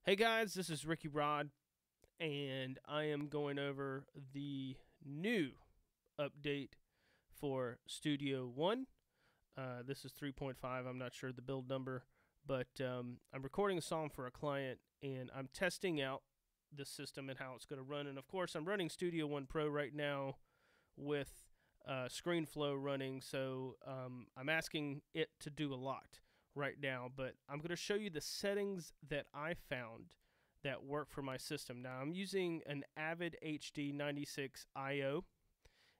Hey guys, this is Ricky Rod, and I am going over the new update for Studio One. This is 3.5. I'm not sure the build number, but I'm recording a song for a client, and I'm testing out the system and how it's going to run. And of course, I'm running Studio One Pro right now with ScreenFlow running, so I'm asking it to do a lot right now, but I'm going to show you the settings that I found that work for my system. Now I'm using an Avid HD 96 IO.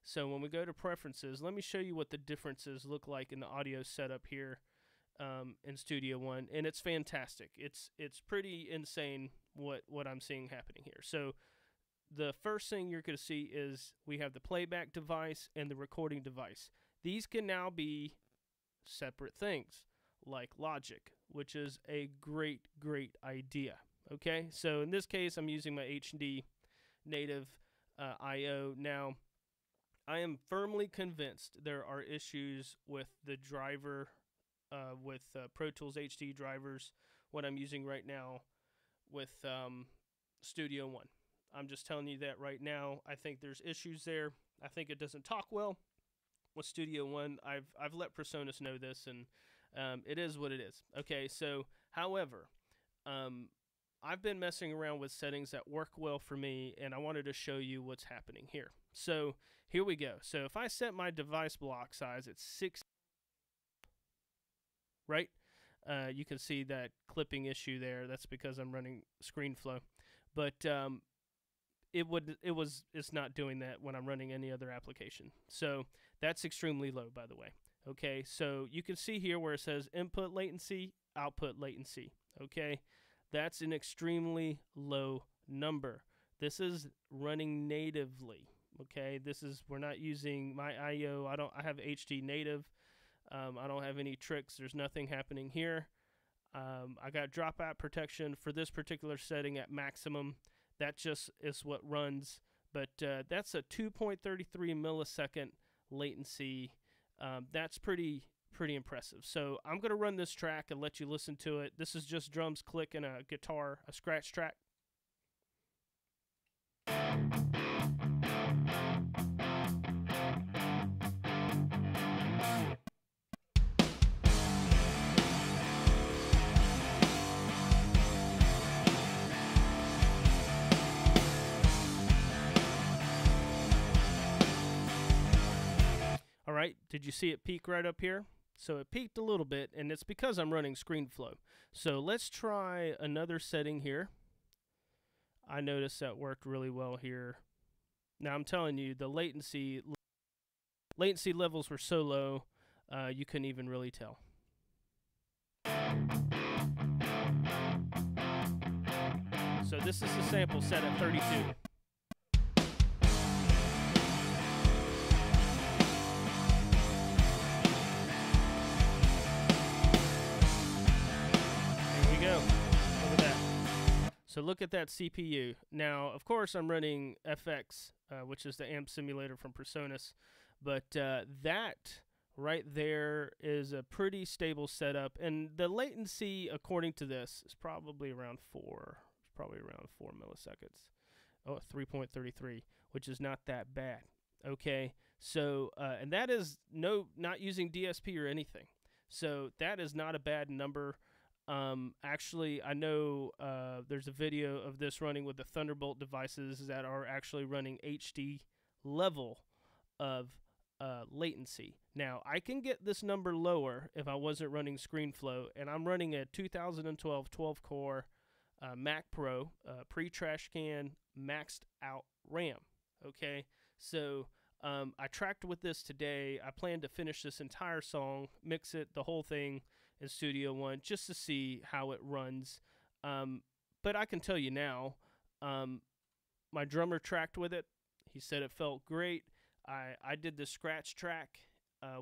So when we go to preferences, let me show you what the differences look like in the audio setup here in Studio One, and it's fantastic. It's pretty insane what I'm seeing happening here. So the first thing you're going to see is we have the playback device and the recording device. These can now be separate things, like Logic, which is a great idea. Okay, so in this case, I'm using my HD native IO. Now, I am firmly convinced there are issues with the driver, with Pro Tools HD drivers, what I'm using right now with Studio One. I'm just telling you that right now. I think there's issues there. I think it doesn't talk well with Studio One. I've let PreSonus know this, and it is what it is. Okay, so however, I've been messing around with settings that work well for me, and I wanted to show you what's happening here. So here we go. So if I set my device block size at 6, right? You can see that clipping issue there. That's because I'm running ScreenFlow, but it's not doing that when I'm running any other application. So that's extremely low, by the way. Okay, so you can see here where it says input latency, output latency. Okay, that's an extremely low number. This is running natively. Okay, we're not using my IO. I have HD native. I don't have any tricks. There's nothing happening here. I got dropout protection for this particular setting at maximum. That just is what runs, but that's a 2.33 millisecond latency. That's pretty impressive. So I'm going to run this track and let you listen to it. This is just drums, click, and a guitar, a scratch track. All right, did you see it peak right up here? So it peaked a little bit, and it's because I'm running ScreenFlow. So let's try another setting here. I noticed that worked really well here. Now I'm telling you, the latency levels were so low, you couldn't even really tell. So this is the sample set at 32. So look at that CPU. Now, of course, I'm running FX, which is the amp simulator from PreSonus, but that right there is a pretty stable setup, and the latency, according to this, is probably around 4. It's probably around 4 milliseconds. Oh, 3.33, which is not that bad. Okay, so and that is not using DSP or anything. So that is not a bad number. Actually, I know there's a video of this running with the Thunderbolt devices that are actually running HD level of latency. Now, I can get this number lower if I wasn't running ScreenFlow, and I'm running a 2012 12-core Mac Pro pre-trash can maxed out RAM. Okay, so I tracked with this today. I plan to finish this entire song, mix it, the whole thing, in Studio One, just to see how it runs. But I can tell you now, my drummer tracked with it. He said it felt great. I did the scratch track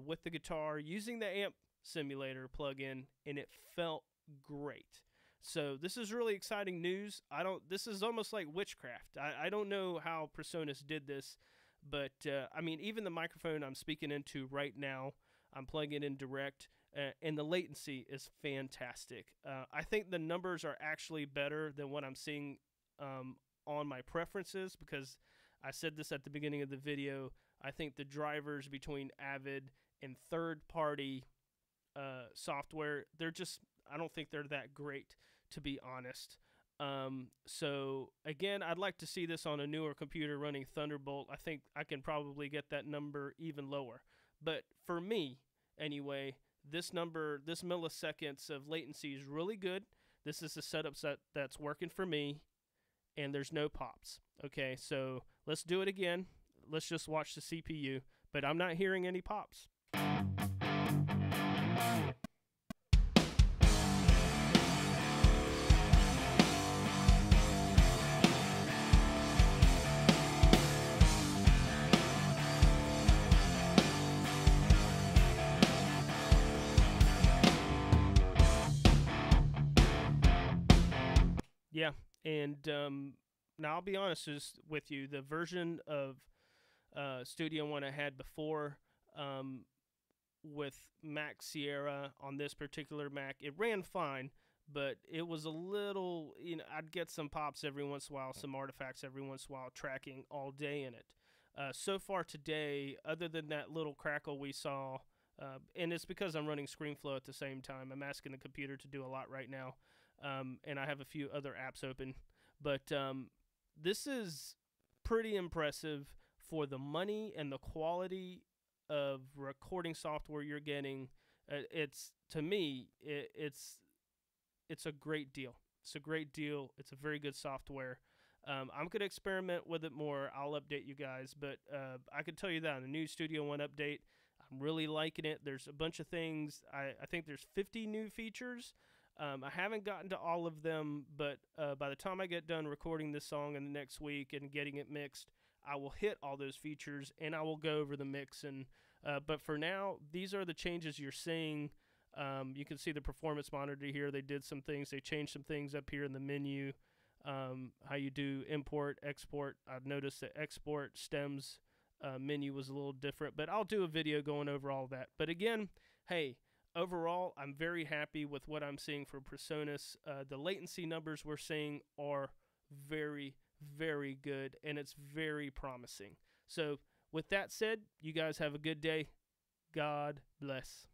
with the guitar using the amp simulator plugin, and it felt great. So this is really exciting news. This is almost like witchcraft. I don't know how PreSonus did this, but I mean, even the microphone I'm speaking into right now, I'm plugging in direct, and the latency is fantastic. I think the numbers are actually better than what I'm seeing on my preferences, because I said this at the beginning of the video. I think the drivers between Avid and third-party software, I don't think they're that great, to be honest. So again, I'd like to see this on a newer computer running Thunderbolt. I think I can probably get that number even lower. But for me, anyway, this milliseconds of latency is really good. This is the setup that's working for me, and there's no pops. Okay, so let's do it again. Let's just watch the CPU, but I'm not hearing any pops. Yeah, and now I'll be honest with you. The version of Studio One I had before, with Mac Sierra on this particular Mac, it ran fine, but it was a little, I'd get some pops every once in a while, some artifacts every once in a while, tracking all day in it. So far today, other than that little crackle we saw, and it's because I'm running ScreenFlow at the same time. I'm asking the computer to do a lot right now. And I have a few other apps open. But this is pretty impressive for the money and the quality of recording software you're getting. To me, it's a great deal. It's a great deal. It's a very good software. I'm going to experiment with it more. I'll update you guys. But I can tell you that on the new Studio One update, I'm really liking it. There's a bunch of things. I think there's 50 new features. I haven't gotten to all of them, but by the time I get done recording this song in the next week and getting it mixed, I will hit all those features and I will go over the mix. But for now, these are the changes you're seeing. You can see the performance monitor here. They did some things. They changed some things up here in the menu. How you do import, export. I've noticed that export stems menu was a little different, but I'll do a video going over all that. But again, hey, overall, I'm very happy with what I'm seeing for PreSonus. The latency numbers we're seeing are very, very good, and it's very promising. So with that said, you guys have a good day. God bless.